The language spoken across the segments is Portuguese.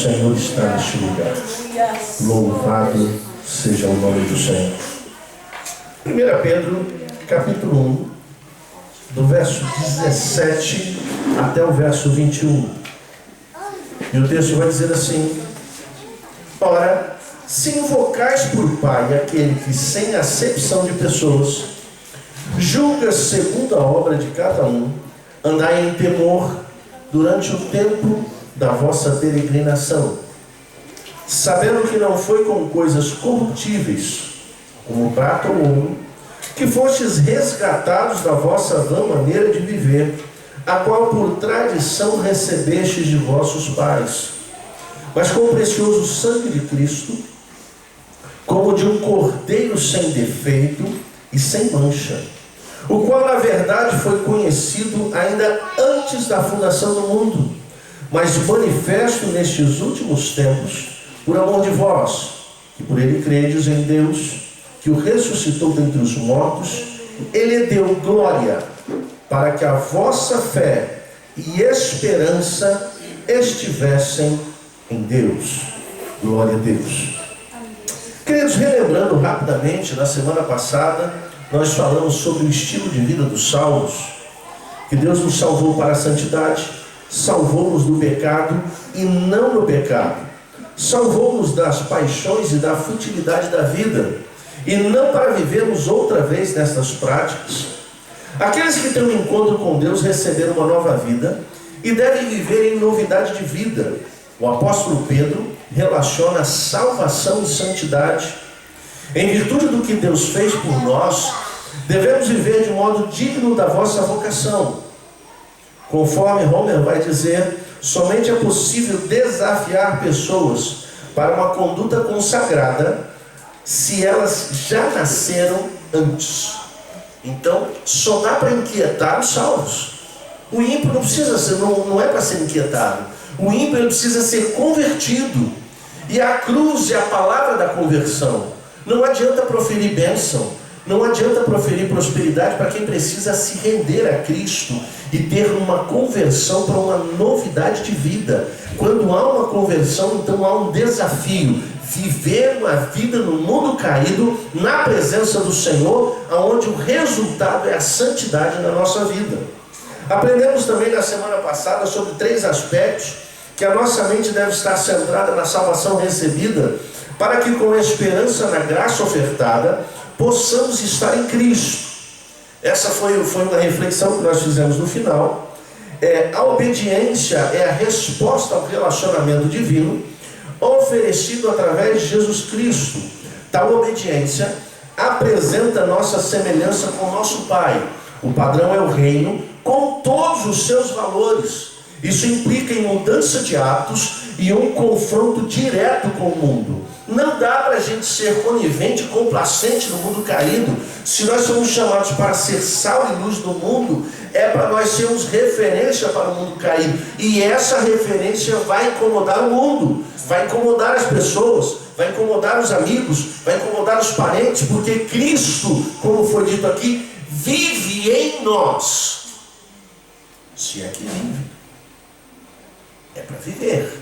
Senhor está neste lugar. Louvado seja o nome do Senhor. 1 Pedro, capítulo 1, do verso 17 até o verso 21. E o texto vai dizer assim: ora, se invocais por Pai aquele que, sem acepção de pessoas, julga segundo a obra de cada um, andai em temor durante o tempo da vossa peregrinação, sabendo que não foi com coisas corruptíveis, como prata ou ouro, que fostes resgatados da vossa vã maneira de viver, a qual por tradição recebestes de vossos pais, mas com o precioso sangue de Cristo, como de um cordeiro sem defeito e sem mancha, o qual na verdade foi conhecido ainda antes da fundação do mundo, mas manifesto nestes últimos tempos, por amor de vós, que por ele credes em Deus, que o ressuscitou dentre os mortos, ele deu glória, para que a vossa fé e esperança estivessem em Deus. Glória a Deus. Queridos, relembrando rapidamente, na semana passada, nós falamos sobre o estilo de vida dos salvos, que Deus nos salvou para a santidade, salvou-nos do pecado e não do pecado, salvou-nos das paixões e da futilidade da vida, e não para vivermos outra vez nessas práticas. Aqueles que têm um encontro com Deus receberam uma nova vida e devem viver em novidade de vida. O apóstolo Pedro relaciona salvação e santidade. Em virtude do que Deus fez por nós, devemos viver de modo digno da vossa vocação. Conforme Homer vai dizer, somente é possível desafiar pessoas para uma conduta consagrada se elas já nasceram antes. Então, só dá para inquietar os salvos. O ímpio não precisa ser, não é para ser inquietado. O ímpio ele precisa ser convertido. E a cruz é a palavra da conversão. Não adianta proferir bênção, não adianta proferir prosperidade para quem precisa se render a Cristo e ter uma conversão para uma novidade de vida. Quando há uma conversão, então há um desafio: viver uma vida no mundo caído, na presença do Senhor, onde o resultado é a santidade na nossa vida. Aprendemos também na semana passada sobre 3 aspectos que a nossa mente deve estar centrada na salvação recebida, para que com a esperança na graça ofertada, possamos estar em Cristo. Essa foi uma reflexão que nós fizemos no final. A obediência é a resposta ao relacionamento divino oferecido através de Jesus Cristo. Tal obediência apresenta nossa semelhança com o nosso Pai. O padrão é o reino com todos os seus valores. Isso implica em mudança de hábitos e um confronto direto com o mundo. Não dá para a gente ser conivente e complacente no mundo caído. Se nós somos chamados para ser sal e luz do mundo, é para nós sermos referência para o mundo caído. E essa referência vai incomodar o mundo, vai incomodar as pessoas, vai incomodar os amigos, vai incomodar os parentes, porque Cristo, como foi dito aqui, vive em nós. Se é que vive, é para viver.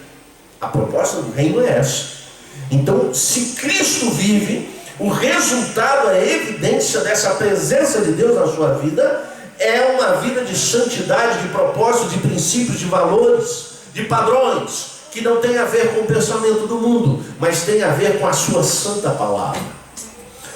A proposta do reino é essa. Então, se Cristo vive, o resultado, a evidência dessa presença de Deus na sua vida é uma vida de santidade, de propósito, de princípios, de valores, de padrões, que não tem a ver com o pensamento do mundo, mas tem a ver com a sua santa palavra.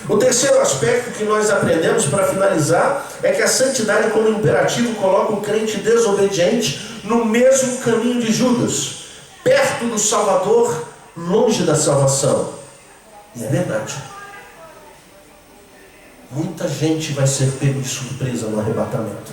O terceiro aspecto que nós aprendemos para finalizar é que a santidade como imperativo coloca o crente desobediente no mesmo caminho de Judas, perto do Salvador, longe da salvação. E é verdade. Muita gente vai ser pego de surpresa no arrebatamento,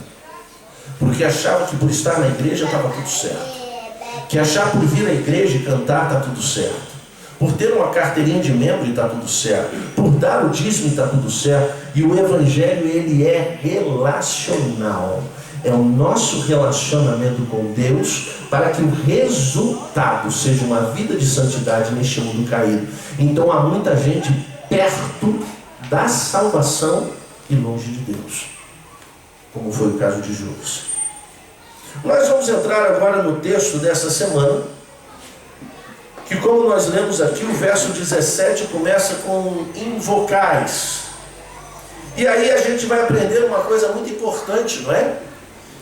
porque achava que por estar na igreja estava tudo certo, que achar por vir à igreja e cantar está tudo certo, por ter uma carteirinha de membro está tudo certo, por dar o dízimo está tudo certo. E o evangelho, ele é relacional. É o nosso relacionamento com Deus para que o resultado seja uma vida de santidade neste mundo caído. Então há muita gente perto da salvação e longe de Deus, como foi o caso de Judas. Nós vamos entrar agora no texto dessa semana, como nós lemos aqui, o verso 17 começa com invocais. E aí a gente vai aprender uma coisa muito importante, não é?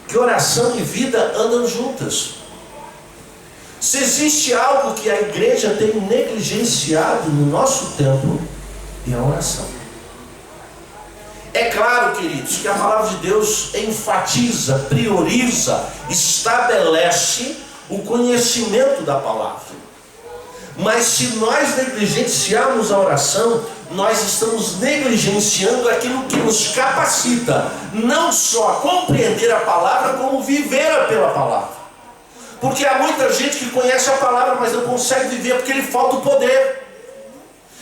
Que oração e vida andam juntas. Se existe algo que a igreja tem negligenciado no nosso tempo, é a oração. É claro, queridos, que a palavra de Deus enfatiza, prioriza, estabelece o conhecimento da palavra. Mas se nós negligenciarmos a oração, nós estamos negligenciando aquilo que nos capacita, não só a compreender a palavra, como viver pela palavra. Porque há muita gente que conhece a palavra, mas não consegue viver porque lhe falta o poder.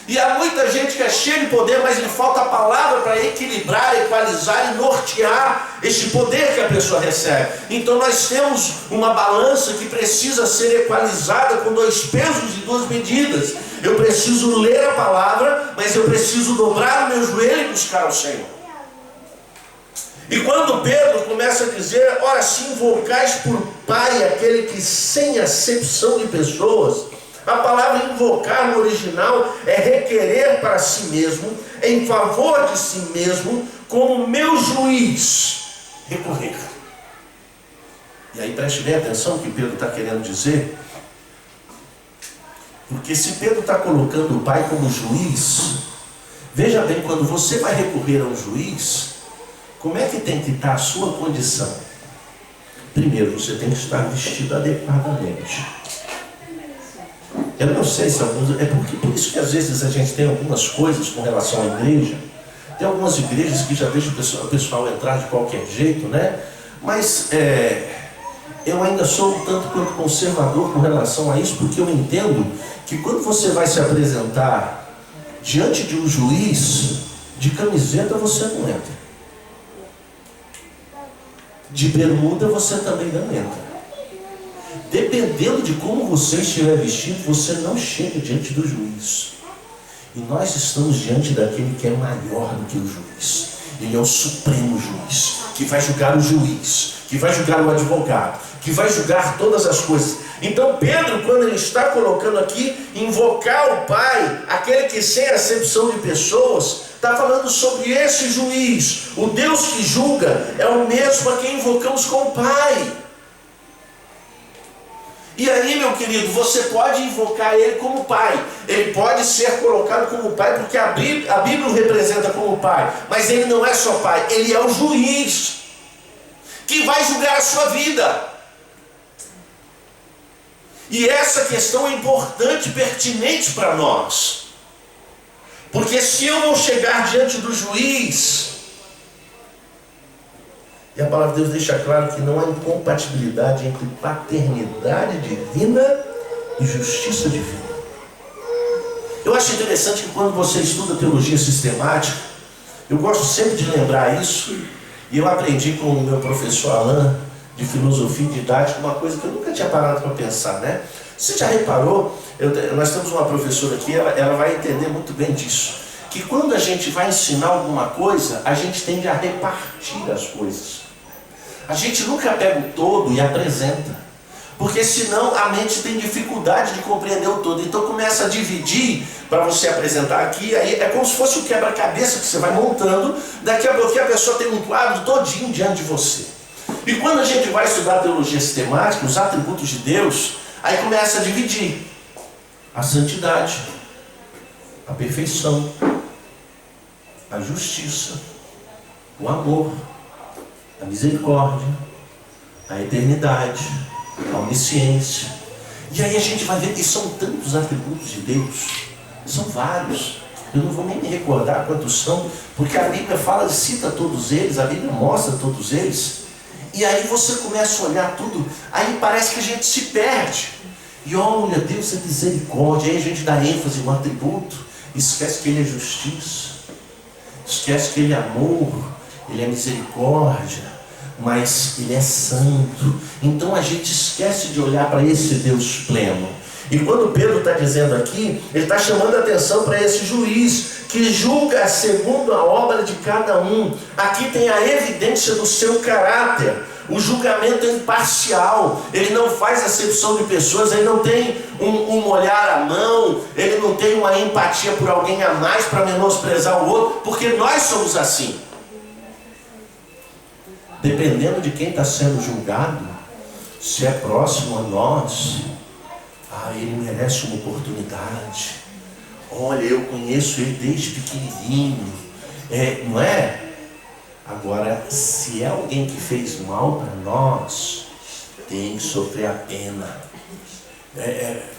E há muita gente que é cheia de poder, mas lhe falta a palavra para equilibrar, equalizar e nortear este poder que a pessoa recebe. Então nós temos uma balança que precisa ser equalizada com 2 pesos e 2 medidas. Eu preciso ler a palavra, mas eu preciso dobrar o meu joelho e buscar o Senhor. E quando Pedro começa a dizer, ora se invocais por Pai aquele que sem acepção de pessoas, a palavra invocar no original é requerer para si mesmo, em favor de si mesmo, como meu juiz, recorrer. E aí preste bem atenção o que Pedro está querendo dizer, porque se Pedro está colocando o Pai como juiz, veja bem, quando você vai recorrer a um juiz, como é que tem que estar a sua condição? Primeiro, você tem que estar vestido adequadamente. Eu não sei se alguns... por isso que às vezes a gente tem algumas coisas com relação à igreja. Tem algumas igrejas que já deixam o pessoal entrar de qualquer jeito, né? Mas eu ainda sou um tanto quanto conservador com relação a isso, porque eu entendo que quando você vai se apresentar diante de um juiz, de camiseta você não entra. De bermuda você também não entra. Dependendo de como você estiver vestido, você não chega diante do juiz. E nós estamos diante daquele que é maior do que o juiz. Ele é o supremo juiz, que vai julgar o juiz, que vai julgar o advogado, que vai julgar todas as coisas. Então Pedro, quando ele está colocando aqui, invocar o Pai, aquele que sem acepção de pessoas, está falando sobre esse juiz. O Deus que julga é o mesmo a quem invocamos como Pai. E aí, meu querido, você pode invocar Ele como Pai. Ele pode ser colocado como Pai, porque a Bíblia o representa como Pai. Mas Ele não é só Pai, Ele é o juiz, que vai julgar a sua vida. E essa questão é importante, pertinente para nós. Porque se eu vou chegar diante do juiz, e a palavra de Deus deixa claro que não há incompatibilidade entre paternidade divina e justiça divina. Eu acho interessante que quando você estuda teologia sistemática, eu gosto sempre de lembrar isso, e eu aprendi com o meu professor Alain, de filosofia e didática, uma coisa que eu nunca tinha parado para pensar, né? Você já reparou, nós temos uma professora aqui, ela vai entender muito bem disso, que quando a gente vai ensinar alguma coisa, a gente tende a repartir as coisas. A gente nunca pega o todo e apresenta, porque senão a mente tem dificuldade de compreender o todo. Então começa a dividir para você apresentar aqui, aí é como se fosse um quebra-cabeça que você vai montando, daqui a pouco a pessoa tem um quadro todinho diante de você. E quando a gente vai estudar teologia sistemática, os atributos de Deus, aí começa a dividir a santidade, a perfeição, a justiça, o amor, a misericórdia, a eternidade, a onisciência. E aí a gente vai ver que são tantos atributos de Deus, são vários. Eu não vou nem me recordar quantos são, porque a Bíblia fala, cita todos eles, a Bíblia mostra todos eles. E aí você começa a olhar tudo, aí parece que a gente se perde. E olha, Deus é misericórdia, aí a gente dá ênfase no atributo, esquece que Ele é justiça, esquece que Ele é amor, Ele é misericórdia, mas Ele é santo. Então a gente esquece de olhar para esse Deus pleno. E quando Pedro está dizendo aqui, ele está chamando a atenção para esse juiz, que julga segundo a obra de cada um. Aqui tem a evidência do seu caráter. O julgamento é imparcial, ele não faz acepção de pessoas, ele não tem um olhar à mão, ele não tem uma empatia por alguém a mais para menosprezar o outro, porque nós somos assim. Dependendo de quem está sendo julgado, se é próximo a nós, ele merece uma oportunidade. Olha, eu conheço ele desde pequenininho, não é? Agora, se é alguém que fez mal para nós, tem que sofrer a pena.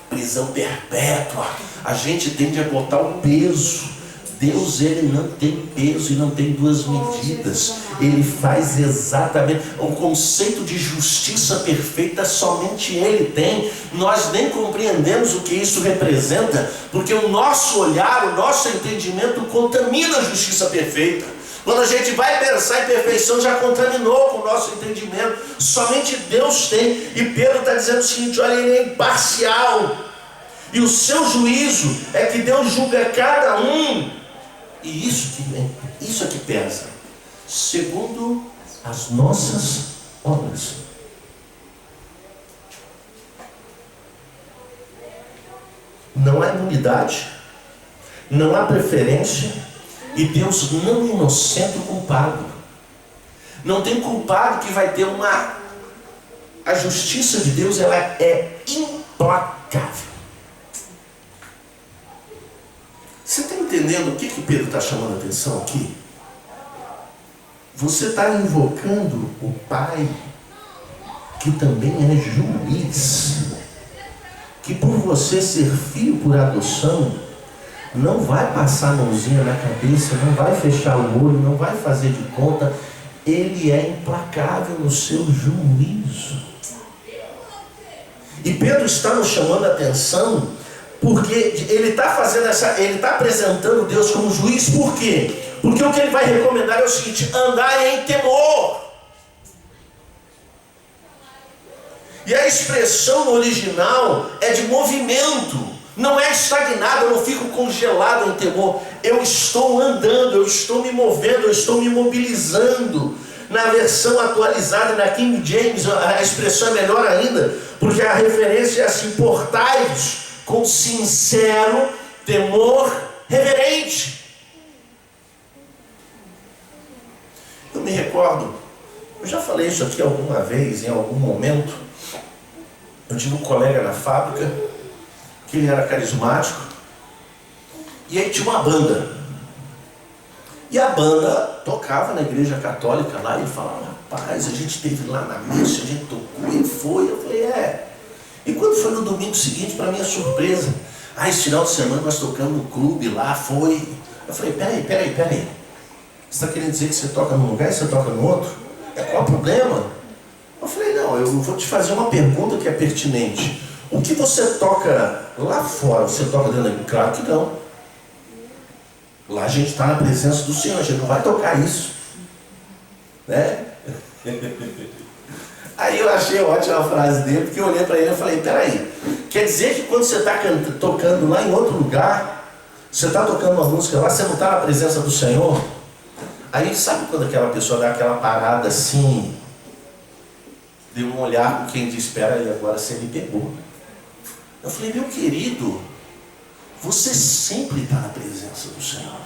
Prisão perpétua. A gente tende a botar o peso. Deus, ele não tem peso e não tem duas medidas. Ele faz exatamente o conceito de justiça perfeita, somente ele tem. Nós nem compreendemos o que isso representa, porque o nosso olhar, o nosso entendimento contamina a justiça perfeita. Quando a gente vai pensar em perfeição, já contaminou com o nosso entendimento. Somente Deus tem. E Pedro está dizendo o seguinte: olha, ele é imparcial, e o seu juízo é que Deus julga cada um. E isso é que pesa, segundo as nossas obras. Não há imunidade, não há preferência, e Deus não inocenta o culpado. Não tem culpado que vai ter uma... A justiça de Deus, ela é implacável. Você está entendendo o que Pedro está chamando a atenção aqui? Você está invocando o Pai, que também é juiz, que por você ser filho por adoção, não vai passar a mãozinha na cabeça, não vai fechar o olho, não vai fazer de conta. Ele é implacável no seu juízo. E Pedro está nos chamando a atenção, porque ele está apresentando Deus como juiz. Por quê? Porque o que ele vai recomendar é o seguinte: andai em temor. E a expressão no original é de movimento, não é estagnado. Eu não fico congelado em temor, eu estou andando, eu estou me movendo, eu estou me mobilizando. Na versão atualizada, na King James, a expressão é melhor ainda, porque a referência é assim: portai-vos com sincero temor reverente. Eu me recordo, eu já falei isso aqui alguma vez, em algum momento. Eu tive um colega na fábrica, que ele era carismático, e aí tinha uma banda. E a banda tocava na igreja católica lá, e ele falava: rapaz, a gente esteve lá na missa, a gente tocou e foi. Eu falei: E quando foi no domingo seguinte, para minha surpresa, esse final de semana nós tocamos no clube lá, foi. Eu falei: peraí. Você está querendo dizer que você toca num lugar e você toca no outro? Qual o problema? Eu falei: não, eu vou te fazer uma pergunta que é pertinente. O que você toca lá fora, você toca dentro da igreja? Claro que não. Lá a gente está na presença do Senhor, a gente não vai tocar isso, né? Aí eu achei ótima a frase dele, porque eu olhei para ele e falei: peraí, quer dizer que quando você está tocando lá em outro lugar, você está tocando uma música lá, você não está na presença do Senhor? Aí sabe quando aquela pessoa dá aquela parada assim, deu um olhar com quem diz: espera aí, agora você me pegou. Eu falei: meu querido, você sempre está na presença do Senhor.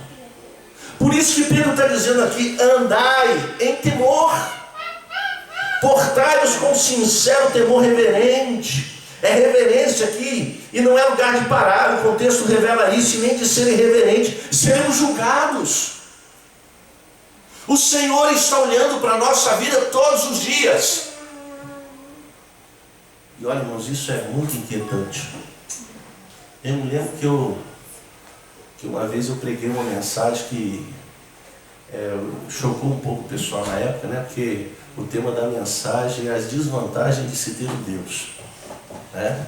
Por isso que Pedro está dizendo aqui: andai em temor, portai-vos com sincero temor reverente. É reverência aqui, e não é lugar de parar. O contexto revela isso, e nem de ser irreverente, seremos julgados. O Senhor está olhando para a nossa vida todos os dias. E olha, irmãos, isso é muito inquietante. Eu me lembro que uma vez eu preguei uma mensagem que chocou um pouco o pessoal na época, né? Porque o tema da mensagem é as desvantagens de se ter um Deus, né?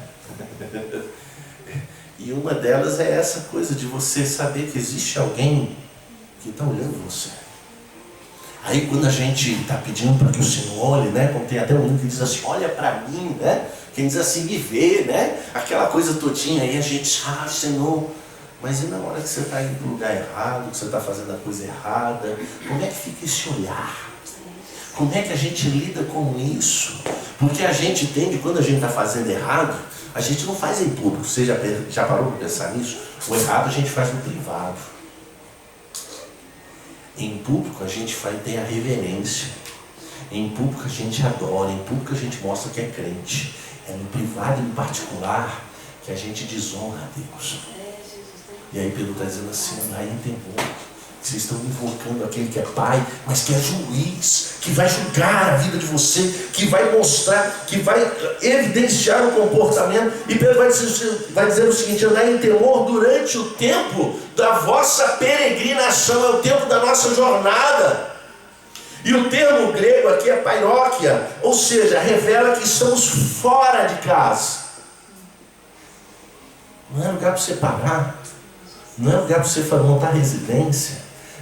E uma delas é essa coisa de você saber que existe alguém que está olhando você. Aí quando a gente está pedindo para que o Senhor olhe, né? Como tem até um hino que diz assim: olha para mim, né? Quem diz assim: me vê, né? Aquela coisa todinha, aí a gente: Senhor. Mas e na hora que você está indo para o lugar errado, que você está fazendo a coisa errada, como é que fica esse olhar? Como é que a gente lida com isso? Porque a gente entende, quando a gente está fazendo errado, a gente não faz em público. Você já parou para pensar nisso? O errado a gente faz no privado. Em público a gente tem a reverência. Em público a gente adora. Em público a gente mostra que é crente. É no privado e no particular que a gente desonra a Deus. E aí Pedro está dizendo assim: aí em temor, vocês estão invocando aquele que é pai, mas que é juiz, que vai julgar a vida de você, que vai mostrar, que vai evidenciar o comportamento. E Pedro vai dizer o seguinte: andar em temor durante o tempo da vossa peregrinação, é o tempo da nossa jornada. E o termo grego aqui é pairóquia, ou seja, revela que estamos fora de casa. Não é lugar para você parar, não é lugar para você montar residência,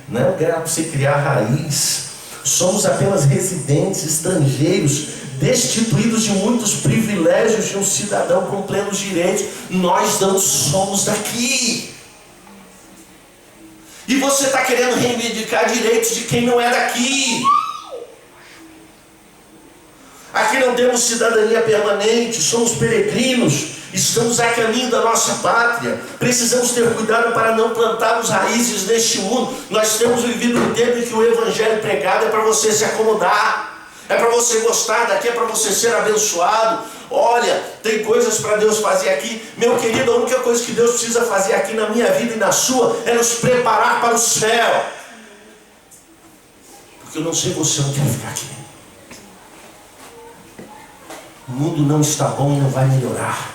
não é lugar para você criar raiz. Somos apenas residentes, estrangeiros, destituídos de muitos privilégios de um cidadão com plenos direitos. Nós não somos daqui. E você está querendo reivindicar direitos de quem não é daqui. Aqui não temos cidadania permanente, somos peregrinos, estamos a caminho da nossa pátria. Precisamos ter cuidado para não plantarmos raízes neste mundo. Nós temos vivido um tempo em que o evangelho pregado é para você se acomodar, é para você gostar daqui, é para você ser abençoado. Olha, tem coisas para Deus fazer aqui. Meu querido, a única coisa que Deus precisa fazer aqui na minha vida e na sua é nos preparar para o céu. Porque eu não sei você, não quer ficar aqui. O mundo não está bom e não vai melhorar.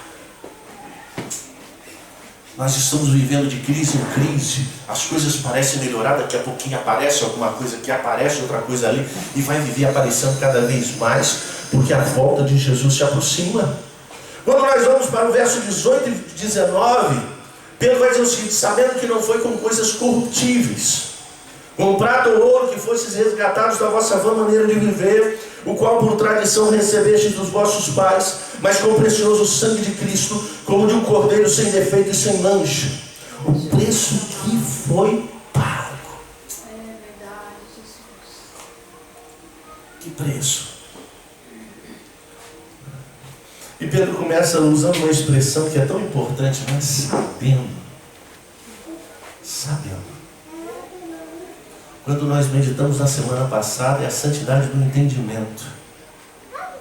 Nós estamos vivendo de crise em crise. As coisas parecem melhorar, daqui a pouquinho aparece alguma coisa aqui, aparece outra coisa ali, e vai viver aparecendo cada vez mais, porque a volta de Jesus se aproxima. Quando nós vamos para o verso 18 e 19, Pedro vai dizer o seguinte: sabendo que não foi com coisas corruptíveis, com prata ou ouro, que fostes resgatados da vossa vã maneira de viver, o qual por tradição recebestes dos vossos pais, mas com o precioso sangue de Cristo, como de um cordeiro sem defeito e sem mancha, o preço que foi pago. É verdade, Jesus. Que preço? E Pedro começa usando uma expressão que é tão importante, mas sabendo. Quando nós meditamos na semana passada, é a santidade do entendimento.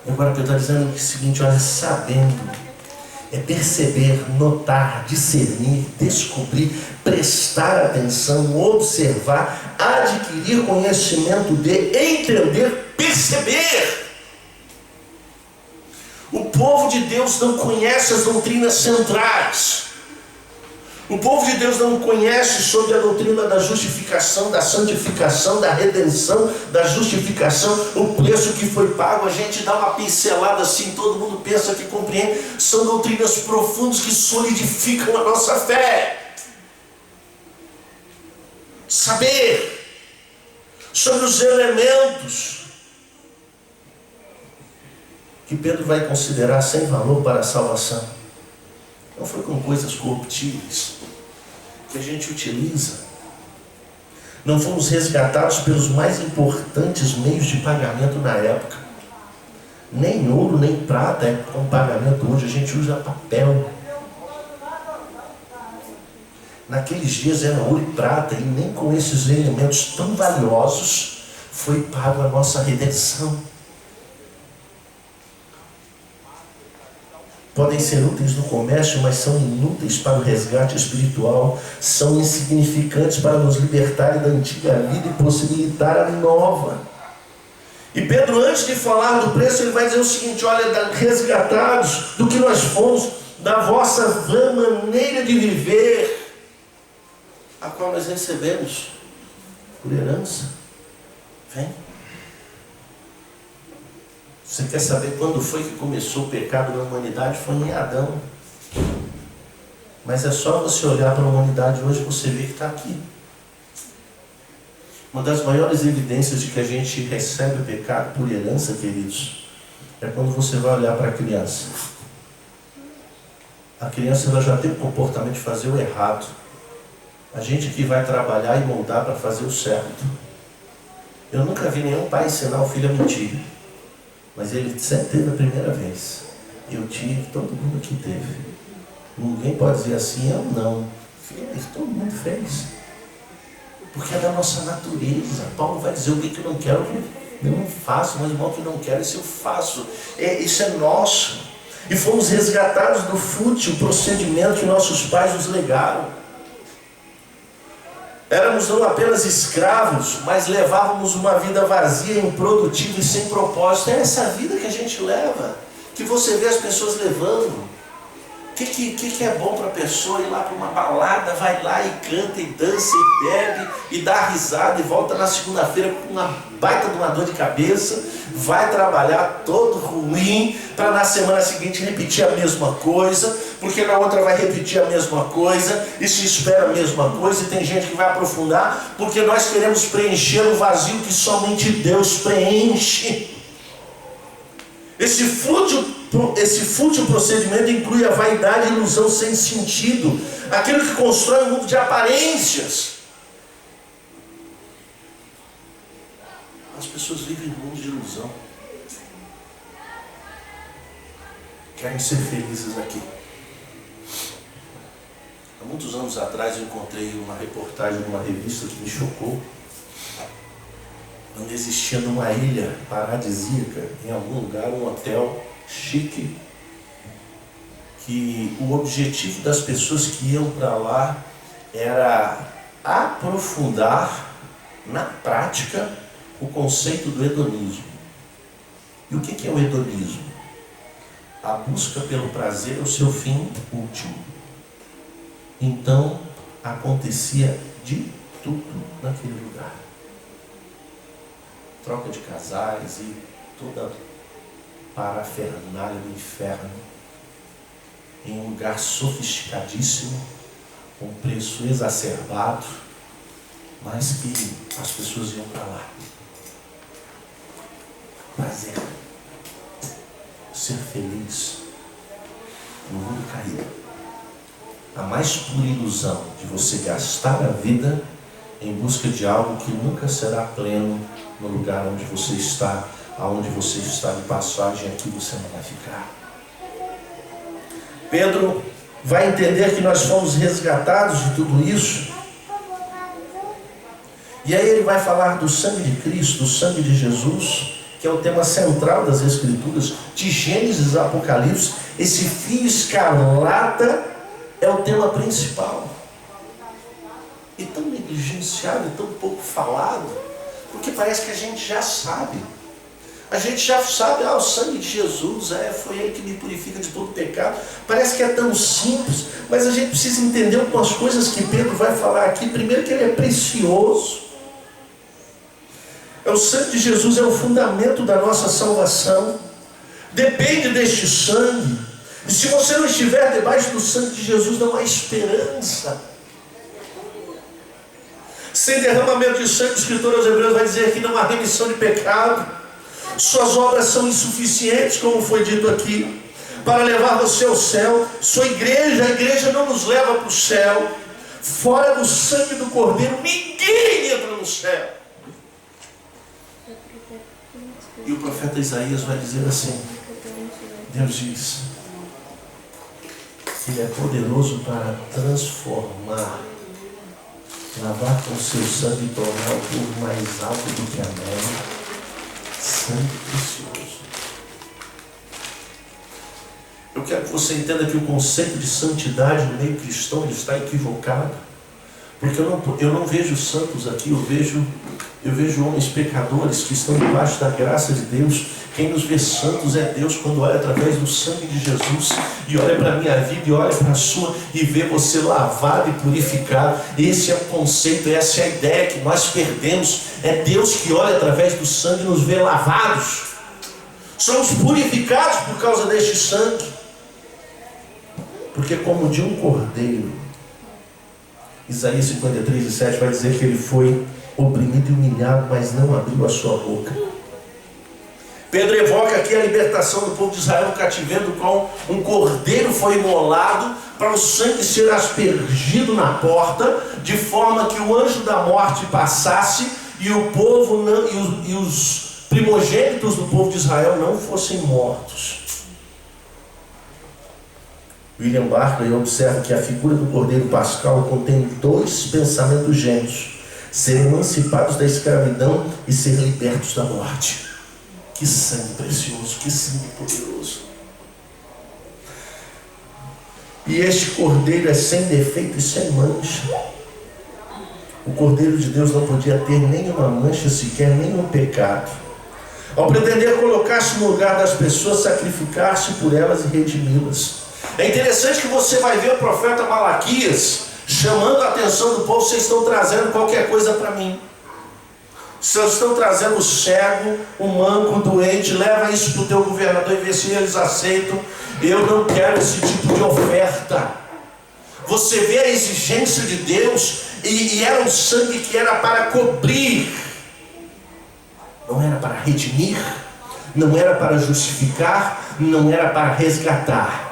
E agora Pedro está dizendo o seguinte: olha, sabendo, é perceber, notar, discernir, descobrir, prestar atenção, observar, adquirir conhecimento de, entender, perceber. O povo de Deus não conhece as doutrinas centrais. O povo de Deus não conhece sobre a doutrina da justificação, da santificação, da redenção, da justificação, o preço que foi pago. A gente dá uma pincelada assim, todo mundo pensa que compreende. São doutrinas profundas que solidificam a nossa fé. Saber sobre os elementos que Pedro vai considerar sem valor para a salvação. Não foi com coisas corruptíveis que a gente utiliza. Não fomos resgatados pelos mais importantes meios de pagamento na época. Nem ouro, nem prata é um pagamento hoje. A gente usa papel. Naqueles dias era ouro e prata, e nem com esses elementos tão valiosos foi pago a nossa redenção. Podem ser úteis no comércio, mas são inúteis para o resgate espiritual. São insignificantes para nos libertarem da antiga vida e possibilitar a nova. E Pedro, antes de falar do preço, ele vai dizer o seguinte: olha, resgatados do que nós fomos, da vossa vã maneira de viver, a qual nós recebemos por herança. Vem. Você quer saber quando foi que começou o pecado na humanidade? Foi em Adão. Mas é só você olhar para a humanidade hoje, você vê que está aqui. Uma das maiores evidências de que a gente recebe o pecado por herança, queridos, é quando você vai olhar para a criança. A criança ela já tem o comportamento de fazer o errado. A gente que vai trabalhar e moldar para fazer o certo. Eu nunca vi nenhum pai ensinar o filho a mentir. Mas ele sempre teve a primeira vez. Eu tive, todo mundo aqui teve. Ninguém pode dizer assim, eu não. Fez, todo mundo fez. Porque é da nossa natureza. Paulo vai dizer o que eu não quero, eu não faço, mas o que eu não quero, isso eu faço. Isso é nosso. E fomos resgatados do fútil procedimento que nossos pais nos legaram. Éramos não apenas escravos, mas levávamos uma vida vazia, improdutiva e sem propósito. É essa vida que a gente leva, que você vê as pessoas levando. O que é bom para a pessoa ir lá para uma balada, vai lá e canta, e dança, e bebe, e dá risada, e volta na segunda-feira com uma baita de uma dor de cabeça, vai trabalhar todo ruim, para na semana seguinte repetir a mesma coisa, porque na outra vai repetir a mesma coisa, e se espera a mesma coisa, e tem gente que vai aprofundar, porque nós queremos preencher o vazio que somente Deus preenche. Esse fútil procedimento inclui a vaidade e ilusão sem sentido, aquilo que constrói um mundo de aparências. As pessoas vivem num mundo de ilusão, querem ser felizes aqui. Há muitos anos atrás eu encontrei uma reportagem numa revista que me chocou, onde existia numa ilha paradisíaca, em algum lugar, um hotel chique, que o objetivo das pessoas que iam para lá era aprofundar na prática o conceito do hedonismo. E o que é o hedonismo? A busca pelo prazer é o seu fim último. Então acontecia de tudo naquele lugar. Troca de casais e toda a parafernália do inferno em um lugar sofisticadíssimo, com preço exacerbado, mas que as pessoas iam para lá. Prazer, ser feliz no mundo caído. A mais pura ilusão de você gastar a vida em busca de algo que nunca será pleno no lugar onde você está, aonde você está de passagem, aqui você não vai ficar. Pedro vai entender que nós fomos resgatados de tudo isso. E aí ele vai falar do sangue de Cristo, do sangue de Jesus, que é o tema central das Escrituras, de Gênesis a Apocalipse. Esse fio escarlata é o tema principal. E tão negligenciado, e tão pouco falado, porque parece que a gente já sabe. A gente já sabe, o sangue de Jesus, foi Ele que me purifica de todo pecado. Parece que é tão simples, mas a gente precisa entender algumas coisas que Pedro vai falar aqui. Primeiro, que ele é precioso. O sangue de Jesus é o fundamento da nossa salvação. Depende deste sangue. E se você não estiver debaixo do sangue de Jesus, não há esperança. Sem derramamento de sangue, o escritor aos Hebreus vai dizer que não há remissão de pecado. Suas obras são insuficientes, como foi dito aqui, para levar você ao céu. Sua igreja, a igreja não nos leva para o céu. Fora do sangue do Cordeiro, ninguém entra no céu. E o profeta Isaías vai dizer assim: Deus diz que Ele é poderoso para transformar, lavar com seu sangue e tornar o povo mais alto do que a neve. Sangue precioso. Eu quero que você entenda que o conceito de santidade no meio cristão ele está equivocado, porque eu não vejo santos aqui, eu vejo homens pecadores que estão debaixo da graça de Deus. Quem nos vê santos é Deus, quando olha através do sangue de Jesus e olha para a minha vida e olha para a sua e vê você lavado e purificado. Esse é o conceito, essa é a ideia que nós perdemos. É Deus que olha através do sangue e nos vê lavados. Somos purificados por causa deste sangue, porque como de um cordeiro, Isaías 53:7 vai dizer que ele foi oprimido e humilhado, mas não abriu a sua boca. Pedro evoca aqui a libertação do povo de Israel no cativeiro, com um cordeiro foi imolado para o sangue ser aspergido na porta, de forma que o anjo da morte passasse e o povo não, e os primogênitos do povo de Israel não fossem mortos. William Barclay observa que a figura do Cordeiro Pascal contém dois pensamentos gêmeos: ser emancipados da escravidão e ser libertos da morte. Que sangue precioso, que sangue poderoso. E este Cordeiro é sem defeito e sem mancha. O Cordeiro de Deus não podia ter nenhuma mancha sequer, nenhum pecado. Ao pretender colocar-se no lugar das pessoas, sacrificar-se por elas e redimi-las. É interessante que você vai ver o profeta Malaquias chamando a atenção do povo: vocês estão trazendo qualquer coisa para mim. Vocês estão trazendo o cego, o manco, o doente, leva isso para o teu governador e vê se eles aceitam. Eu não quero esse tipo de oferta. Você vê a exigência de Deus, e era um sangue que era para cobrir, não era para redimir, não era para justificar, não era para resgatar.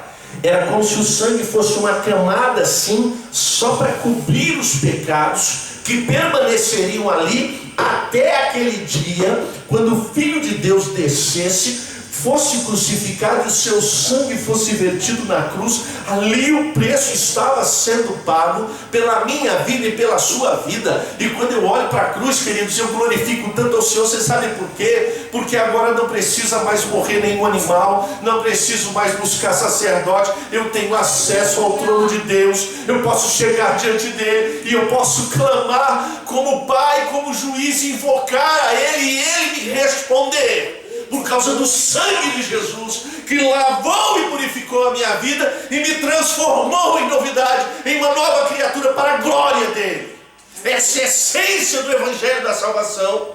Era como se o sangue fosse uma camada assim, só para cobrir os pecados que permaneceriam ali até aquele dia, quando o Filho de Deus descesse, fosse crucificado e o seu sangue fosse vertido na cruz. Ali o preço estava sendo pago pela minha vida e pela sua vida. E quando eu olho para a cruz, queridos, eu glorifico tanto ao Senhor. Você sabe por quê? Porque agora não precisa mais morrer nenhum animal, não preciso mais buscar sacerdote. Eu tenho acesso ao trono de Deus, eu posso chegar diante dele e eu posso clamar como Pai, como juiz, invocar a Ele e Ele me responder. Por causa do sangue de Jesus, que lavou e purificou a minha vida e me transformou em novidade, em uma nova criatura para a glória dele. Essa é a essência do Evangelho da Salvação.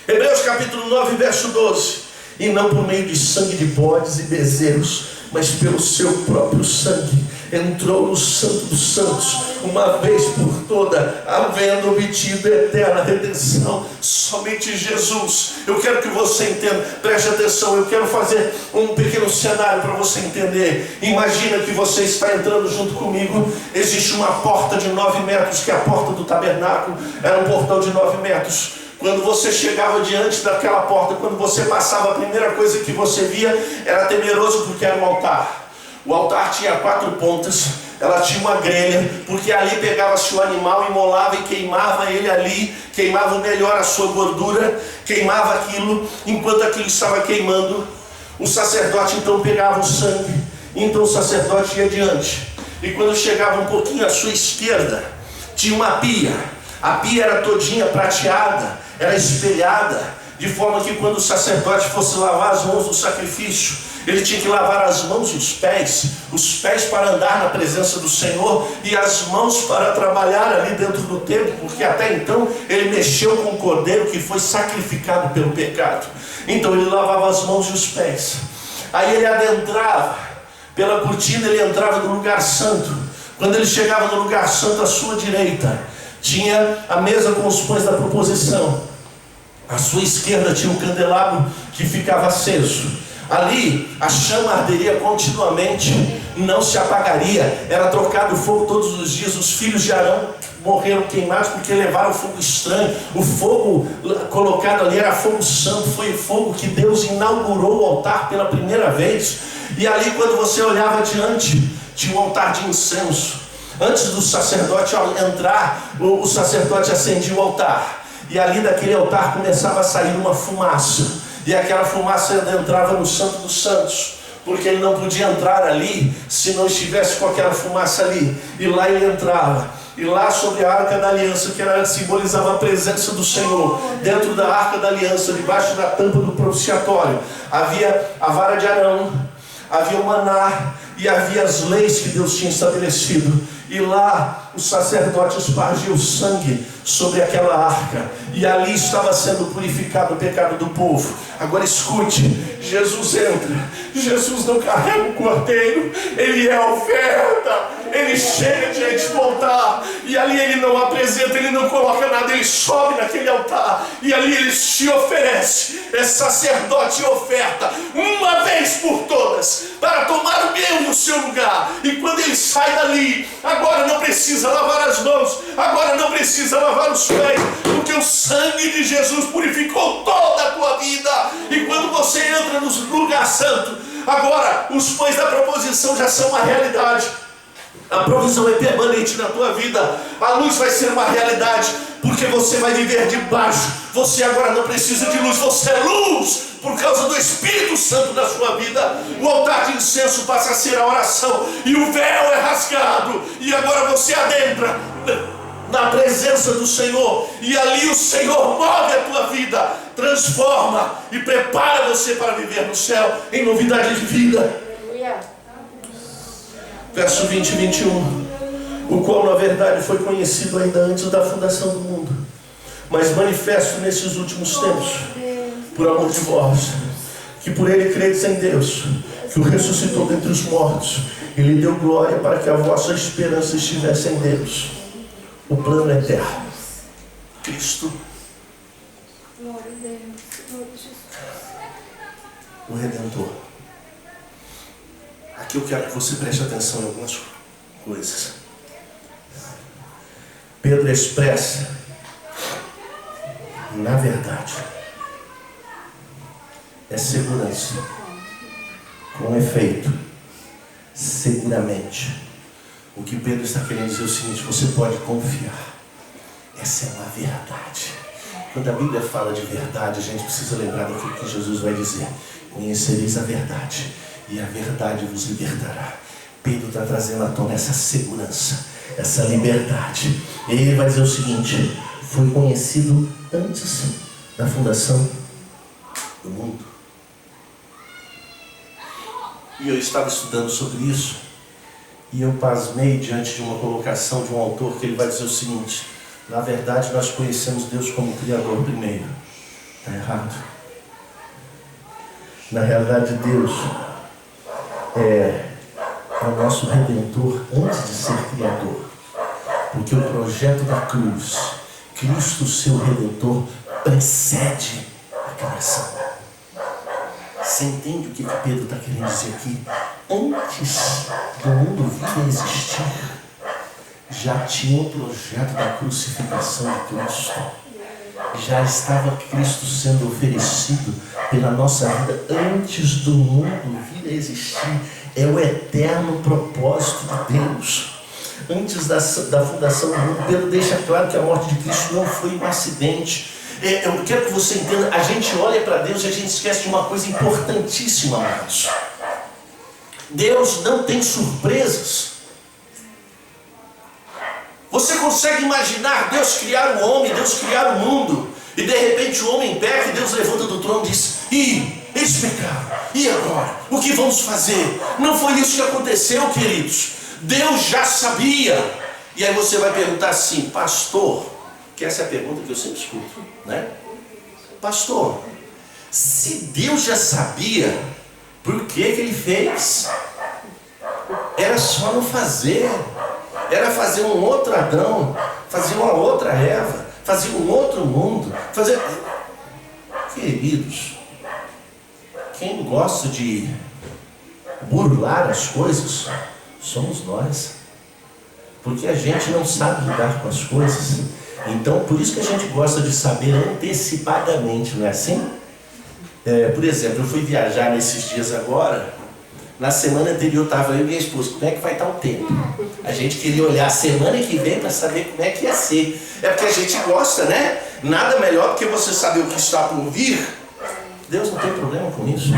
Hebreus capítulo 9, verso 12. E não por meio de sangue de bodes e bezerros, mas pelo seu próprio sangue, entrou no Santo dos Santos, uma vez por toda, havendo obtido eterna redenção. Somente Jesus. Eu quero que você entenda, preste atenção, eu quero fazer um pequeno cenário para você entender. Imagina que você está entrando junto comigo. Existe uma porta de 9 metros, que é a porta do tabernáculo. Era um portão de 9 metros. Quando você chegava diante daquela porta, quando você passava, a primeira coisa que você via era temeroso, porque era um altar. O altar tinha 4 pontas, ela tinha uma grelha, porque ali pegava-se o animal, imolava e queimava ele ali, queimava melhor a sua gordura, queimava aquilo. Enquanto aquilo estava queimando, o sacerdote então pegava o sangue, então o sacerdote ia adiante. E quando chegava um pouquinho à sua esquerda, tinha uma pia. A pia era todinha prateada, era espelhada, de forma que quando o sacerdote fosse lavar as mãos do sacrifício, ele tinha que lavar as mãos e os pés para andar na presença do Senhor, e as mãos para trabalhar ali dentro do templo, porque até então ele mexeu com o cordeiro que foi sacrificado pelo pecado. Então ele lavava as mãos e os pés. Aí ele adentrava, pela cortina ele entrava no lugar santo. Quando ele chegava no lugar santo, à sua direita tinha a mesa com os pães da proposição. À sua esquerda tinha um candelabro que ficava aceso. Ali a chama arderia continuamente, não se apagaria, era trocado o fogo todos os dias. Os filhos de Arão morreram queimados porque levaram fogo estranho. O fogo colocado ali era fogo santo, foi o fogo que Deus inaugurou o altar pela primeira vez. E ali, quando você olhava adiante, tinha um altar de incenso. Antes do sacerdote entrar, o sacerdote acendia o altar, e ali daquele altar começava a sair uma fumaça, e aquela fumaça entrava no Santo dos Santos, porque ele não podia entrar ali se não estivesse com aquela fumaça ali. E lá ele entrava, e lá sobre a Arca da Aliança, que simbolizava a presença do Senhor, dentro da Arca da Aliança, debaixo da tampa do propiciatório, havia a vara de Arão, havia o maná, e havia as leis que Deus tinha estabelecido. E lá o sacerdote espargia o sangue sobre aquela arca, e ali estava sendo purificado o pecado do povo. Agora escute, Jesus entra, Jesus não carrega o cordeiro, ele é a oferta, ele chega diante do altar, e E ali ele não apresenta, ele não coloca nada, ele sobe naquele altar e ali ele te oferece, é sacerdote e oferta, uma vez por todas, para tomar o meu no seu lugar. E quando ele sai dali, agora não precisa lavar as mãos, agora não precisa lavar os pés, porque o sangue de Jesus purificou toda a tua vida. E quando você entra no lugar santo, agora os pães da proposição já são uma realidade. A provisão é permanente na tua vida. A luz vai ser uma realidade, porque você vai viver debaixo. Você agora não precisa de luz, você é luz por causa do Espírito Santo na sua vida. O altar de incenso passa a ser a oração, e o véu é rasgado, e agora você adentra na presença do Senhor, e ali o Senhor move a tua vida, transforma e prepara você para viver no céu em novidade de vida. Verso 20 e 21, o qual na verdade foi conhecido ainda antes da fundação do mundo, mas manifesto nesses últimos tempos, por amor de vós, que por ele credes em Deus, que o ressuscitou dentre os mortos, e lhe deu glória para que a vossa esperança estivesse em Deus. O plano eterno, Cristo, o Redentor. Aqui eu quero que você preste atenção em algumas coisas. Pedro expressa, na verdade, é segurança, com efeito, seguramente. O que Pedro está querendo dizer é o seguinte: você pode confiar, essa é uma verdade. Quando a Bíblia fala de verdade, a gente precisa lembrar daquilo que Jesus vai dizer: conhecereis a verdade, e a verdade vos libertará. Pedro está trazendo à tona essa segurança, essa liberdade. E ele vai dizer o seguinte: foi conhecido antes da fundação do mundo. E eu estava estudando sobre isso, e eu pasmei diante de uma colocação de um autor que ele vai dizer o seguinte: na verdade nós conhecemos Deus como Criador primeiro. Está errado. Na realidade Deus é o nosso Redentor antes de ser Criador, porque o projeto da cruz, Cristo seu Redentor, precede a criação. Você entende o que Pedro está querendo dizer aqui? Antes do mundo vir a existir, já tinha o projeto da crucificação de Cristo. Já estava Cristo sendo oferecido pela nossa vida antes do mundo vir a existir. É o eterno propósito de Deus. Antes da fundação do mundo, Pedro deixa claro que a morte de Cristo não foi um acidente. Eu quero que você entenda, a gente olha para Deus e a gente esquece de uma coisa importantíssima, amados. Deus não tem surpresas. Você consegue imaginar Deus criar o homem, Deus criar o mundo, e de repente o homem peca e Deus levanta do trono e diz: eles pecaram, e agora? O que vamos fazer? Não foi isso que aconteceu, queridos. Deus já sabia. E aí você vai perguntar assim: pastor, que essa é a pergunta que eu sempre escuto, né? Pastor, se Deus já sabia, por que ele fez? Era só não fazer. Era fazer um outro Adão, fazer uma outra Eva, fazer um outro mundo, fazer... Queridos, quem gosta de burlar as coisas somos nós, porque a gente não sabe lidar com as coisas. Então, por isso que a gente gosta de saber antecipadamente, não é assim? Por exemplo, eu fui viajar nesses dias agora. Na semana anterior estava eu e minha esposa: como é que vai estar o tempo? A gente queria olhar a semana que vem para saber como é que ia ser. É porque a gente gosta, né? Nada melhor do que você saber o que está por vir. Deus não tem problema com isso.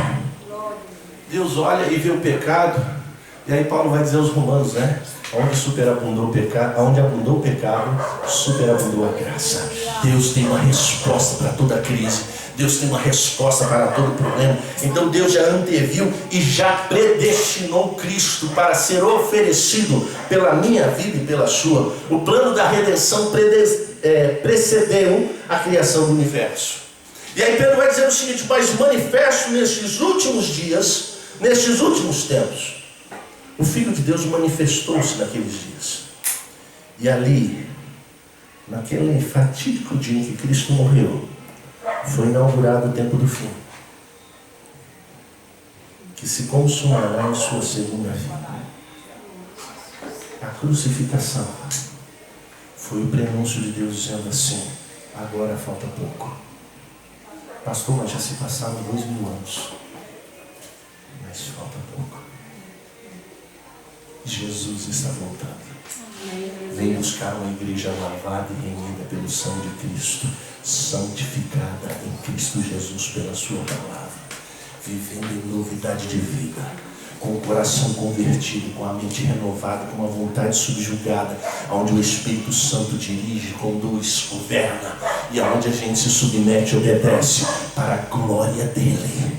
Deus olha e vê o pecado. E aí Paulo vai dizer aos Romanos, né? Onde superabundou o pecado, onde abundou o pecado, superabundou a graça. Deus tem uma resposta para toda crise. Deus tem uma resposta para todo problema. Então Deus já anteviu e já predestinou Cristo para ser oferecido pela minha vida e pela sua. O plano da redenção precedeu a criação do universo. E aí Pedro vai dizer o seguinte: mas manifesto nestes últimos dias, nestes últimos tempos, o Filho de Deus manifestou-se naqueles dias. E ali, naquele fatídico dia em que Cristo morreu, foi inaugurado o tempo do fim, que se consumará em sua segunda vinda. A crucificação foi o prenúncio de Deus dizendo assim: agora falta pouco. Pastor, mas já se passaram 2000 anos. Mas falta pouco. Jesus está voltando. Vem buscar uma igreja lavada e remida pelo sangue de Cristo, santificada em Cristo Jesus pela sua palavra, vivendo em novidade de vida, com o coração convertido, com a mente renovada, com uma vontade subjugada, onde o Espírito Santo dirige, conduz, governa, e onde a gente se submete e obedece para a glória dele.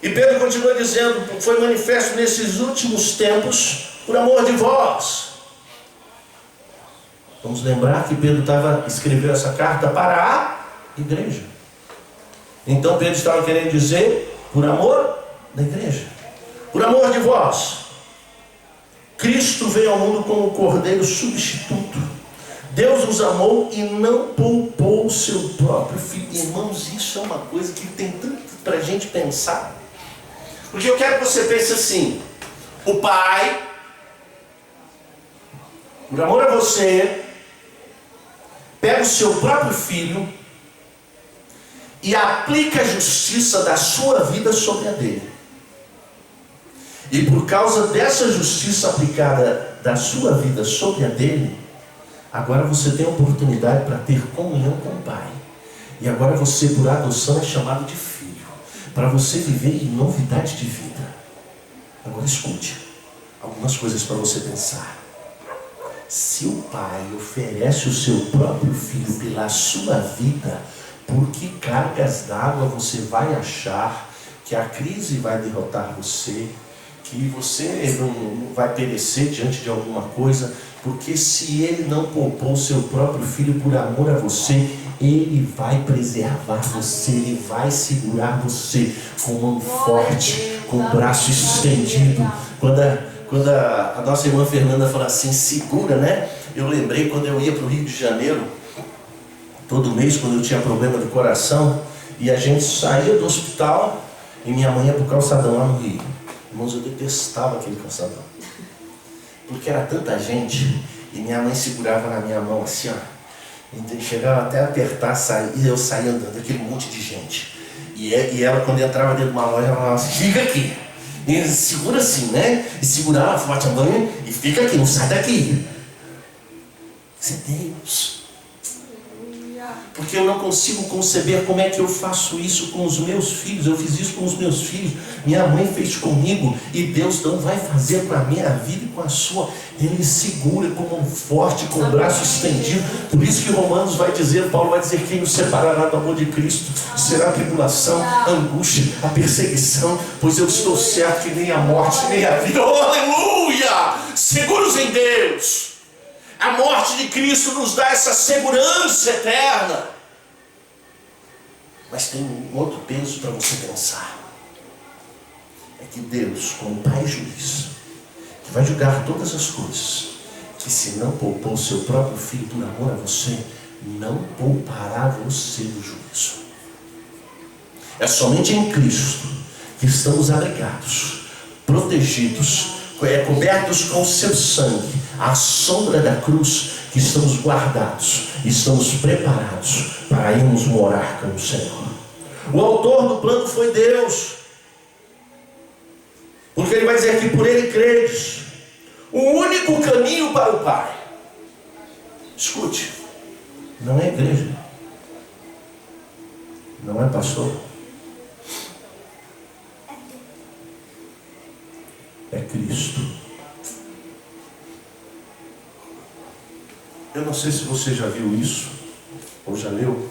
E Pedro continua dizendo: foi manifesto nesses últimos tempos por amor de vós. Vamos lembrar que Pedro escreveu essa carta para a igreja. Então Pedro estava querendo dizer por amor da igreja, por amor de vós. Cristo veio ao mundo como cordeiro substituto. Deus nos amou e não poupou o seu próprio filho. Irmãos, isso é uma coisa que tem tanto para a gente pensar. Porque eu quero que você pense assim: o Pai, por amor a você, pega o seu próprio filho e aplica a justiça da sua vida sobre a dele. E por causa dessa justiça aplicada da sua vida sobre a dele, agora você tem a oportunidade para ter comunhão com o Pai. E agora você, por adoção, é chamado de filho, para você viver em novidade de vida. Agora escute algumas coisas para você pensar. Se o Pai oferece o seu próprio filho pela sua vida, por que cargas d'água você vai achar que a crise vai derrotar você, que você não vai perecer diante de alguma coisa? Porque se ele não poupou o seu próprio filho por amor a você, ele vai preservar você, ele vai segurar você com mão forte, com o braço estendido. Quando a nossa irmã Fernanda fala assim, segura, né? Eu lembrei quando eu ia para o Rio de Janeiro, todo mês, quando eu tinha problema do coração, e a gente saía do hospital e minha mãe ia para o calçadão lá no Rio. Irmãos, eu detestava aquele calçadão, porque era tanta gente, e minha mãe segurava na minha mão assim, ó. Então, chegava até a apertar, e eu saía andando, aquele monte de gente. E ela, quando entrava dentro de uma loja, ela falava assim, fica aqui. E segura assim, né? E segurava forte a mão e fica aqui, não sai daqui. Isso é Deus. Porque eu não consigo conceber como é que eu faço isso com os meus filhos. Eu fiz isso com os meus filhos, minha mãe fez comigo, e Deus não vai fazer com a minha vida e com a sua. Ele segura com mão forte, com o braço estendido. Por isso que Romanos vai dizer, Paulo vai dizer, quem nos separará do amor de Cristo? Será a tribulação, a angústia, a perseguição, pois eu estou certo que nem a morte, nem a vida, oh, aleluia, seguros em Deus. A morte de Cristo nos dá essa segurança eterna. Mas tem um outro peso para você pensar. É que Deus, como Pai juiz, que vai julgar todas as coisas, que se não poupou o seu próprio filho por amor a você, não poupará você do juízo. É somente em Cristo que estamos abrigados, protegidos, cobertos com o seu sangue, à sombra da cruz, que estamos guardados, estamos preparados para irmos morar com o Senhor. O autor do plano foi Deus, porque ele vai dizer que por ele credes, o único caminho para o Pai. Escute, não é igreja, não é pastor, é Cristo. Eu não sei se você já viu isso, ou já leu.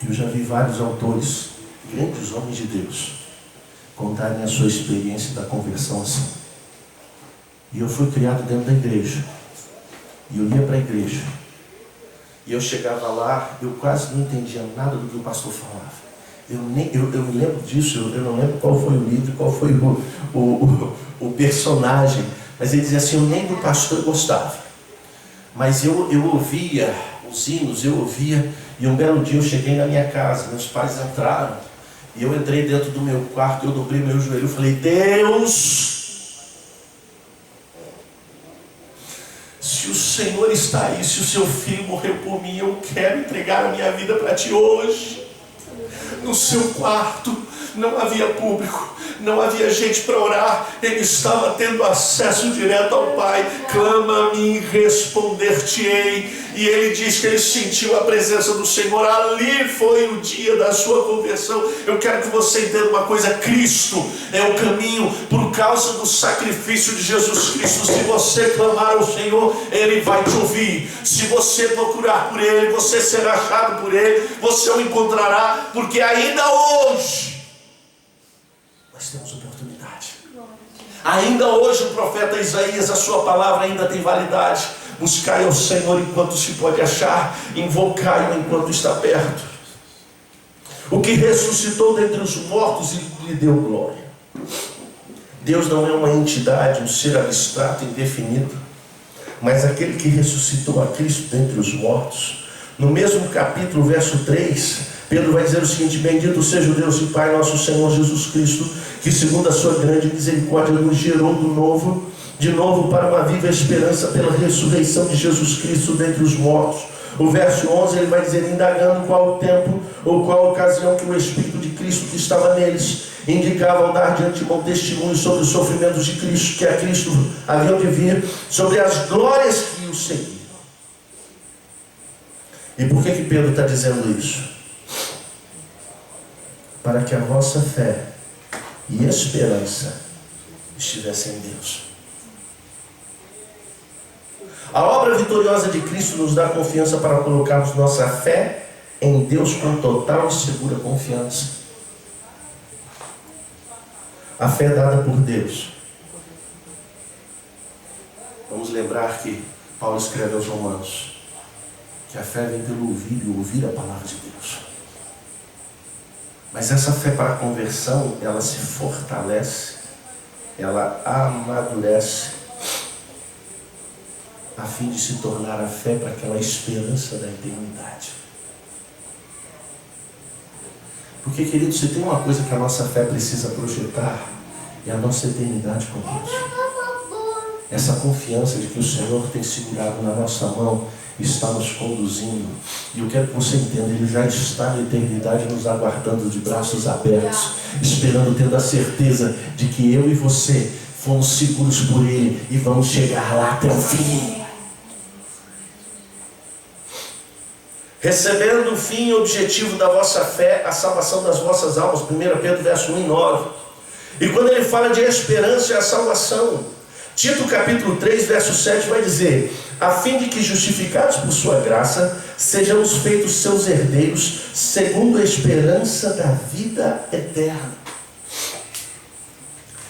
Eu já vi vários autores, grandes homens de Deus, contarem a sua experiência da conversão assim. E eu fui criado dentro da igreja. E eu ia para a igreja. E eu chegava lá, eu quase não entendia nada do que o pastor falava. Eu me lembro disso, eu não lembro qual foi o livro, qual foi o personagem, mas ele dizia assim, eu nem do pastor gostava, mas eu ouvia os hinos, eu ouvia, e um belo dia eu cheguei na minha casa, meus pais entraram, e eu entrei dentro do meu quarto, eu dobrei meu joelho e falei, Deus, se o Senhor está aí, se o seu filho morreu por mim, eu quero entregar a minha vida para ti hoje. No seu quarto não havia público, não havia gente para orar, ele estava tendo acesso direto ao Pai. Clama a mim, responder-te-ei. E ele diz que ele sentiu a presença do Senhor, ali foi o dia da sua conversão. Eu quero que você entenda uma coisa, Cristo é o caminho, por causa do sacrifício de Jesus Cristo. Se você clamar ao Senhor, Ele vai te ouvir. Se você procurar por Ele, você será achado por Ele, você o encontrará, porque ainda hoje nós temos oportunidade. Ainda hoje o profeta Isaías, a sua palavra ainda tem validade. Buscai ao Senhor enquanto se pode achar, invocai-o enquanto está perto. O que ressuscitou dentre os mortos e lhe deu glória. Deus não é uma entidade, um ser abstrato, indefinido, mas aquele que ressuscitou a Cristo dentre os mortos. No mesmo capítulo, verso 3, Pedro vai dizer o seguinte: bendito seja o Deus e Pai nosso Senhor Jesus Cristo, que segundo a sua grande misericórdia nos gerou de novo para uma viva esperança pela ressurreição de Jesus Cristo dentre os mortos. O verso 11 ele vai dizer, indagando qual o tempo ou qual a ocasião que o Espírito de Cristo que estava neles indicava ao dar de antemão testemunho sobre os sofrimentos de Cristo, que a Cristo haviam de vir, sobre as glórias que o seguiam. E por que Pedro está dizendo isso? Para que a vossa fé e esperança estivessem em Deus. A obra vitoriosa de Cristo nos dá confiança para colocarmos nossa fé em Deus com total e segura confiança. A fé dada por Deus. Vamos lembrar que Paulo escreve aos Romanos que a fé vem pelo ouvir e ouvir a palavra de Deus. Mas essa fé para a conversão, ela se fortalece, ela amadurece, a fim de se tornar a fé para aquela esperança da eternidade. Porque, querido, se tem uma coisa que a nossa fé precisa projetar, é a nossa eternidade com Deus. Essa confiança de que o Senhor tem segurado na nossa mão, está nos conduzindo. E eu quero que você entenda, Ele já está na eternidade nos aguardando de braços abertos, esperando, tendo a certeza de que eu e você fomos seguros por Ele e vamos chegar lá até o fim. Recebendo o fim e objetivo da vossa fé, a salvação das vossas almas. 1 Pedro verso 1 e 9. E quando ele fala de esperança, é a salvação. Tito capítulo 3 verso 7 vai dizer: a fim de que, justificados por sua graça, sejamos feitos seus herdeiros, segundo a esperança da vida eterna.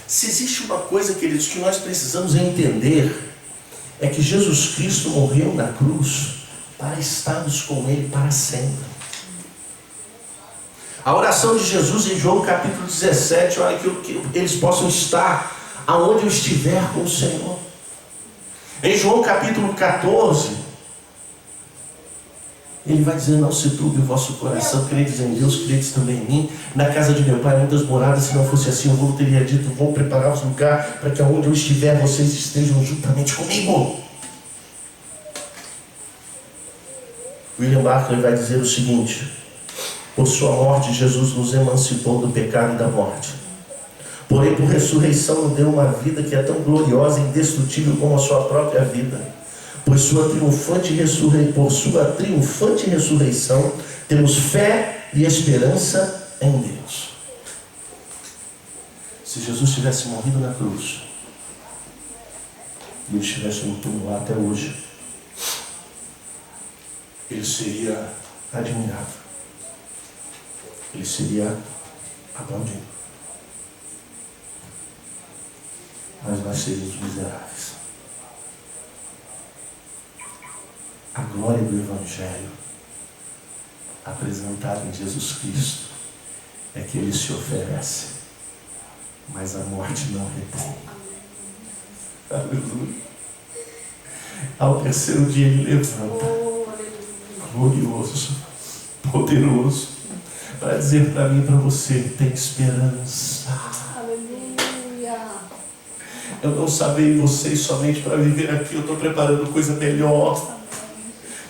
Se existe uma coisa, queridos, que nós precisamos entender, é que Jesus Cristo morreu na cruz para estarmos com Ele para sempre. A oração de Jesus em João capítulo 17, olha, que eles possam estar aonde eu estiver com o Senhor. Em João capítulo 14, ele vai dizer: não se turbe o vosso coração, credes em Deus, credes também em mim. Na casa de meu pai muitas moradas, se não fosse assim, eu vou teria dito: vou preparar-vos lugar, para que aonde eu estiver, vocês estejam juntamente comigo. William Barclay vai dizer o seguinte: por sua morte, Jesus nos emancipou do pecado e da morte. Porém, por ressurreição, nos deu uma vida que é tão gloriosa e indestrutível como a sua própria vida. Por sua triunfante ressurreição, temos fé e esperança em Deus. Se Jesus tivesse morrido na cruz e ele estivesse no túmulo lá até hoje, ele seria admirado, ele seria aplaudido, mas nós seríamos miseráveis. A glória do Evangelho apresentada em Jesus Cristo é que ele se oferece, mas a morte não retém. Aleluia. Ao terceiro dia ele levanta, glorioso, poderoso, para dizer para mim e para você: tem esperança. Aleluia. Eu não salvei vocês somente para viver aqui, eu estou preparando coisa melhor.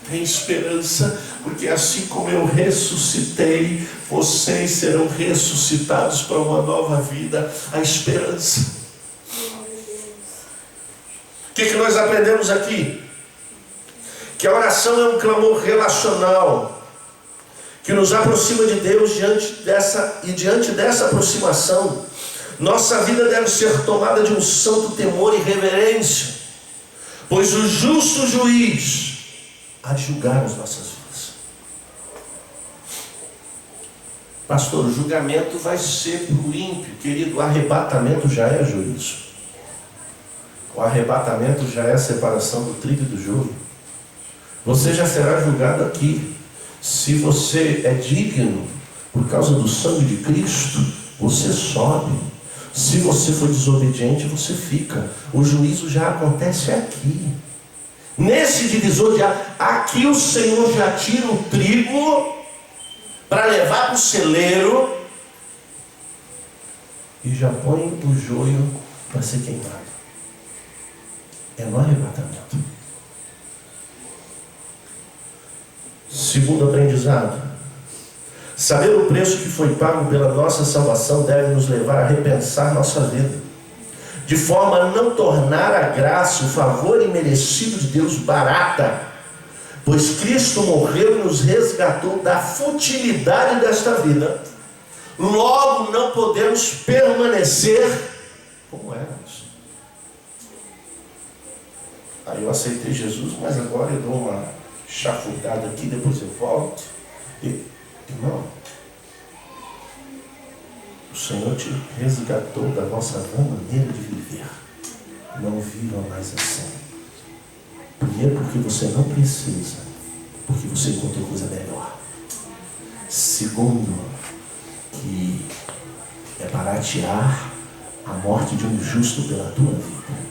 Tem esperança, porque assim como eu ressuscitei, vocês serão ressuscitados para uma nova vida. A esperança. O que nós aprendemos aqui? Que a oração é um clamor relacional, que nos aproxima de Deus. Diante dessa aproximação, nossa vida deve ser tomada de um santo temor e reverência, pois o justo juiz há de julgar as nossas vidas. Pastor, o julgamento vai ser para o ímpio, querido. O arrebatamento já é juízo. O arrebatamento já é a separação do trigo e do joio. Você já será julgado aqui. Se você é digno por causa do sangue de Cristo, você sobe. Se você for desobediente, você fica. O juízo já acontece aqui. Nesse divisor de águas, aqui o Senhor já tira o trigo para levar para o celeiro e já põe o joio para ser queimado. É no arrebatamento. Segundo aprendizado: saber o preço que foi pago pela nossa salvação deve nos levar a repensar nossa vida, de forma a não tornar a graça, o favor imerecido de Deus barata, pois Cristo morreu e nos resgatou da futilidade desta vida. Logo não podemos permanecer como éramos. Aí eu aceitei Jesus, mas agora eu dou uma chafurdada aqui, depois eu volto. Irmão, o Senhor te resgatou da vossa vã maneira de viver. Não viva mais assim. Primeiro, porque você não precisa, porque você encontrou coisa melhor. Segundo, que é baratear a morte de um justo pela tua vida.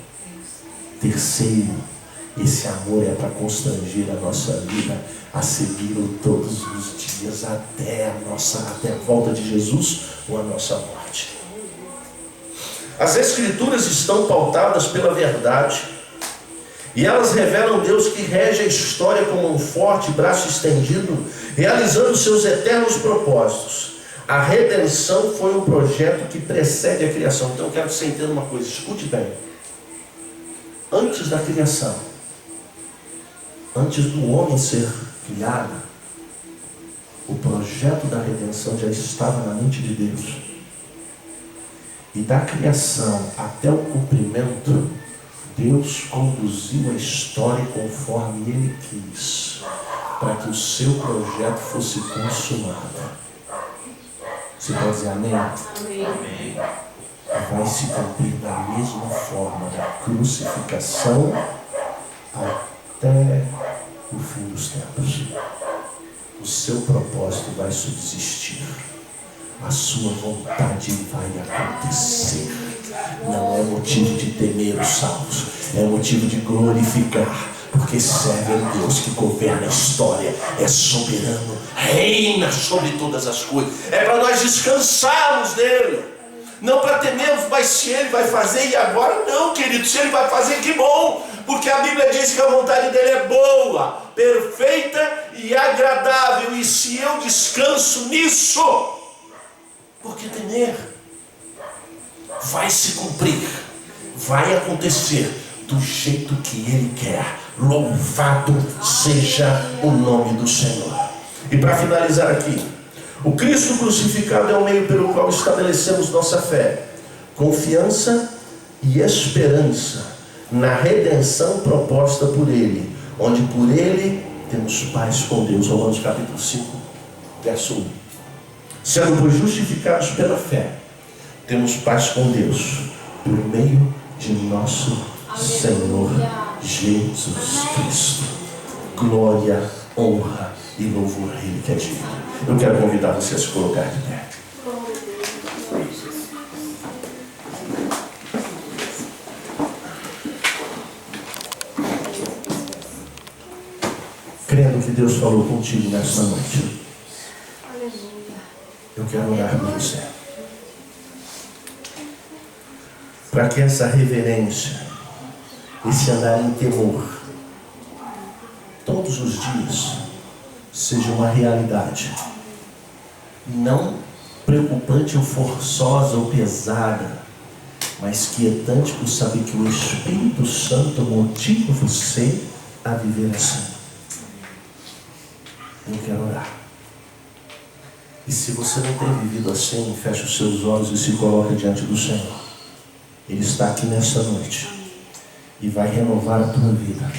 Terceiro, esse amor é para constranger a nossa vida a segui-lo todos os dias até a volta de Jesus ou a nossa morte. As Escrituras estão pautadas pela verdade e elas revelam Deus que rege a história como um forte braço estendido, realizando seus eternos propósitos. A redenção foi um projeto que precede a criação. Então eu quero que você entenda uma coisa, escute bem. Antes da criação, antes do homem ser criado, o projeto da redenção já estava na mente de Deus. E da criação até o cumprimento, Deus conduziu a história conforme Ele quis, para que o seu projeto fosse consumado. Você pode dizer amém? Amém. Vai se cumprir da mesma forma, da crucificação até o fim dos tempos. O seu propósito vai subsistir. A sua vontade vai acontecer. Não é motivo de temer os salvos, é motivo de glorificar, porque serve a Deus que governa a história, é soberano, reina sobre todas as coisas. É para nós descansarmos dele. Não para temermos, mas se Ele vai fazer, e agora não, querido, se Ele vai fazer, que bom, porque a Bíblia diz que a vontade dEle é boa, perfeita e agradável, e se eu descanso nisso, por que temer? Vai se cumprir, vai acontecer do jeito que Ele quer. Louvado seja o nome do Senhor. E para finalizar aqui, o Cristo crucificado é o meio pelo qual estabelecemos nossa fé, confiança e esperança na redenção proposta por Ele, onde por Ele temos paz com Deus. Romanos capítulo 5, verso 1. Sendo pois justificados pela fé, temos paz com Deus, por meio de nosso Senhor Jesus Cristo. Glória, honra e louvor a Ele que é digno. Eu quero convidar você a se colocar de pé. crendo que Deus falou contigo nesta noite, Aleluia. eu quero orar por você. Para que essa reverência, esse andar em temor, todos os dias, seja uma realidade. Não preocupante ou forçosa ou pesada, mas quietante por saber que o Espírito Santo motiva você a viver assim. Eu quero orar. E se você não tem vivido assim, feche os seus olhos e se coloca diante do Senhor. Ele está aqui nesta noite e vai renovar a tua vida,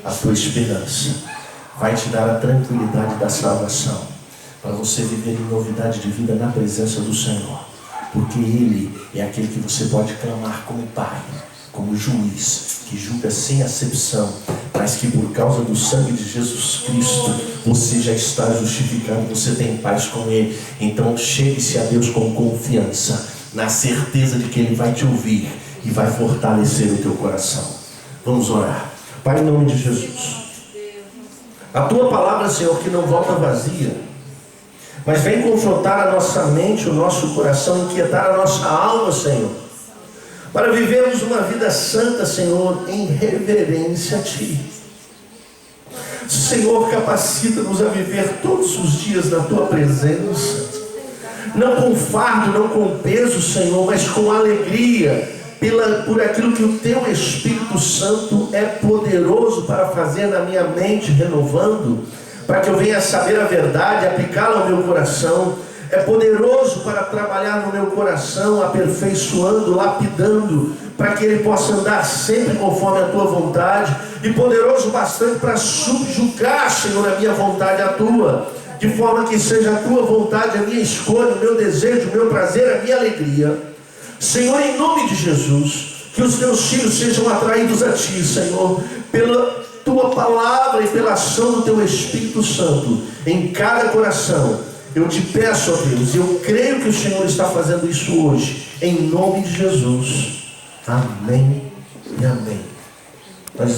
a tua esperança. Vai te dar a tranquilidade da salvação, para você viver em novidade de vida na presença do Senhor. Porque Ele é aquele que você pode clamar como Pai, como juiz, que julga sem acepção, mas que por causa do sangue de Jesus Cristo, você já está justificado, você tem paz com Ele. Então chegue-se a Deus com confiança, na certeza de que Ele vai te ouvir e vai fortalecer o teu coração. Vamos orar. Pai, em nome de Jesus, a Tua palavra, Senhor, que não volta vazia, mas vem confrontar a nossa mente, o nosso coração, inquietar a nossa alma, Senhor, para vivermos uma vida santa, Senhor, em reverência a Ti. Senhor, capacita-nos a viver todos os dias na Tua presença, não com fardo, não com peso, Senhor, mas com alegria, por aquilo que o Teu Espírito Santo é poderoso para fazer na minha mente, renovando, para que eu venha saber a verdade, aplicá-la ao meu coração. É poderoso para trabalhar no meu coração, aperfeiçoando, lapidando, para que ele possa andar sempre conforme a Tua vontade, e poderoso bastante para subjugar, Senhor, a minha vontade à Tua, de forma que seja a Tua vontade, a minha escolha, o meu desejo, o meu prazer, a minha alegria. Senhor, em nome de Jesus, que os Teus filhos sejam atraídos a Ti, Senhor, pela Tua palavra e pela ação do Teu Espírito Santo em cada coração. Eu te peço, ó Deus, eu creio que o Senhor está fazendo isso hoje, em nome de Jesus. Amém e amém. Nós